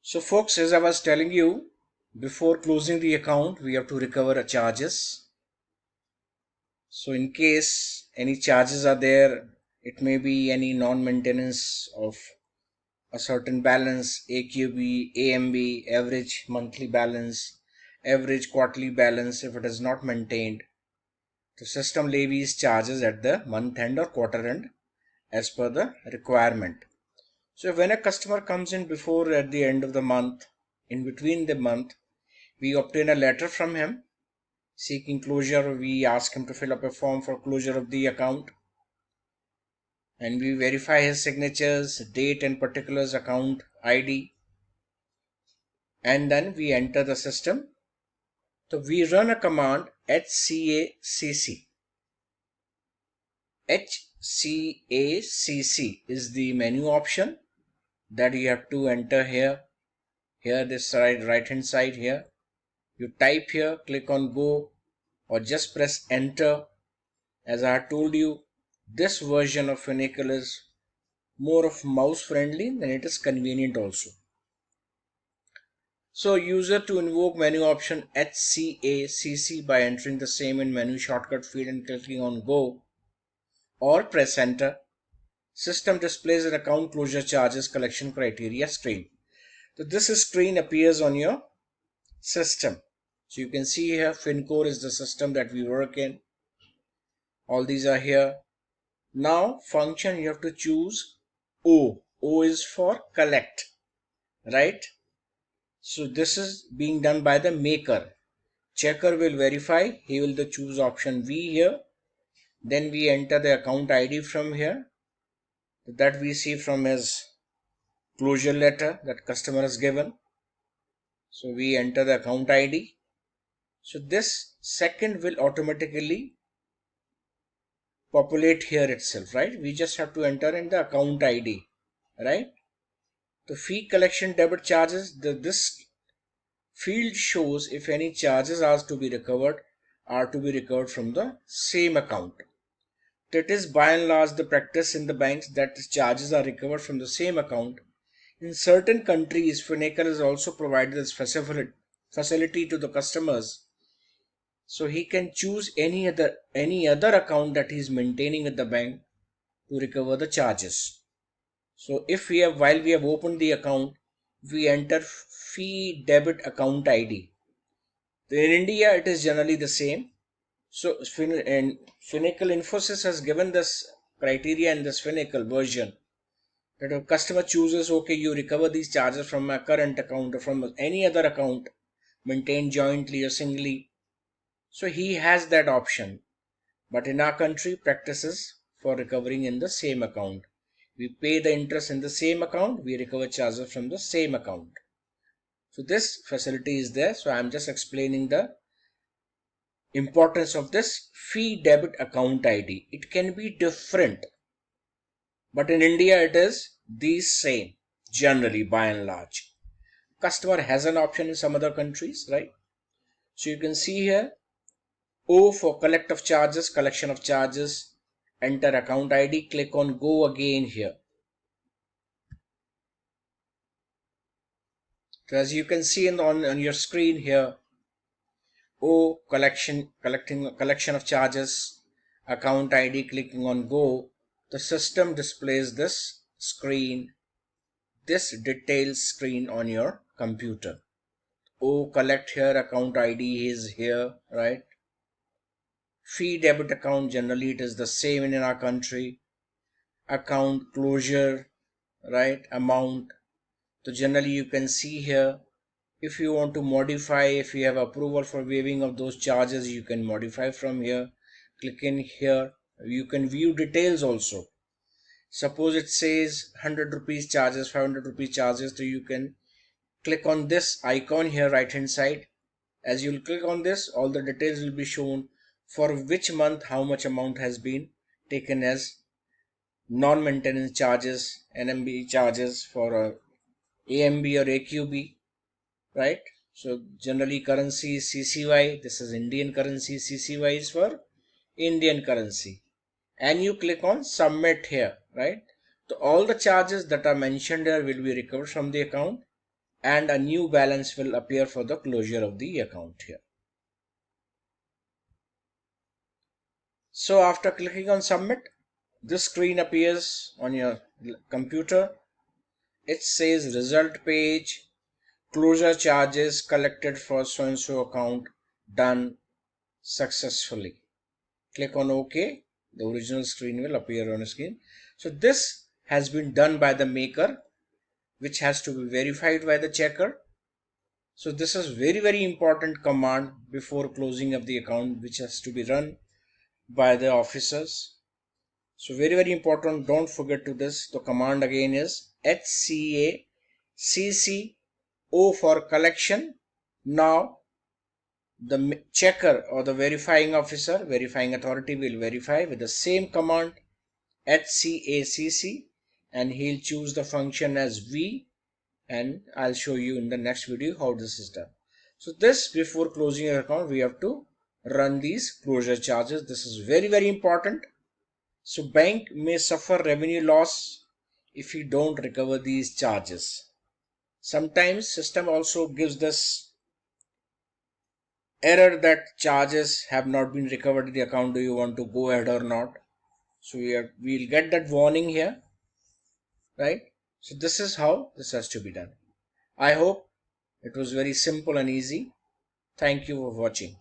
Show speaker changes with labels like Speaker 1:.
Speaker 1: So folks, as I was telling you, before closing the account, we have to recover charges. So in case any charges are there, it may be any non-maintenance of a certain balance, AQB, AMB, average monthly balance, average quarterly balance. If it is not maintained, the system levies charges at the month end or quarter end as per the requirement. So when a customer comes in before at the end of the month, in between the month, we obtain a letter from him seeking closure. We ask him to fill up a form for closure of the account, and we verify his signatures, date and particulars, account ID, and then we enter the system. So we run a command HCACC. HCACC is the menu option that you have to enter here. Here, this side, right hand side here. You type here, click on go, or just press enter. As I had told you, this version of Fincale is more of mouse friendly than it is convenient also. So user to invoke menu option HCACC by entering the same in menu shortcut field and clicking on go or press enter. System displays an account closure charges collection criteria screen. So this screen appears on your system. So you can see here Fincale is the system that we work in. All these are here. Now function you have to choose O. O is for collect, right? So this is being done by the maker. Checker will verify. He will choose option V here. Then we enter the account ID from here that we see from his closure letter that customer has given. So we enter the account ID. So this second will automatically populate here itself, right? We just have to enter in the account ID, right? The fee collection debit charges, this field shows if any charges are to be recovered from the same account. That is by and large the practice in the banks that charges are recovered from the same account. In certain countries, Fincale has also provided this facility to the customers, so he can choose any other account that he is maintaining with the bank to recover the charges. So if we have, while we have opened the account, we enter fee debit account ID. In India, it is generally the same. So Fincale Infosys has given this criteria in this Fincale version that a customer chooses, okay, you recover these charges from my current account or from any other account maintained jointly or singly. So he has that option. But in our country, practices for recovering in the same account. We pay the interest in the same account, we recover charges from the same account. So this facility is there. So I am just explaining the importance of this fee debit account ID. It can be different, but in India it is the same generally by and large. Customer has an option in some other countries, right? So you can see here O for collection of charges, enter account ID, click on go again here. So as you can see on your screen here, O collection of charges, account ID, clicking on go, the system displays this screen, this details screen on your computer. O collect here, account ID is here, right? Fee debit account, generally it is the same in our country. Account closure, right, amount. So generally you can see here, if you want to modify, if you have approval for waiving of those charges, you can modify from here. Click in here. You can view details also. Suppose it says 100 rupees charges, 500 rupees charges, so you can click on this icon here right hand side. As you will click on this, all the details will be shown for which month how much amount has been taken as non-maintenance charges, NMB charges for AMB or AQB, right? So generally currency is CCY, this is Indian currency, CCY is for Indian currency, and you click on submit here, right? So all the charges that are mentioned here will be recovered from the account and a new balance will appear for the closure of the account here. So after clicking on submit, this screen appears on your computer. It says result page, closure charges collected for so and so account done successfully. Click on OK. The original screen will appear on the screen. So this has been done by the maker, which has to be verified by the checker. So this is very important command before closing of the account, which has to be run by the officers. So very important, don't forget to this. The command again is HCACC O for collection. Now the checker or the verifying officer, verifying authority will verify with the same command HCACC, and he'll choose the function as V, and I'll show you in the next video how this is done. So this, before closing your account, we have to run these closure charges. This is very important. So bank may suffer revenue loss if you don't recover these charges. Sometimes system also gives this error that charges have not been recovered in the account. Do you want to go ahead or not? So we'll get that warning here, right? So this is how this has to be done. I hope it was very simple and easy. Thank you for watching.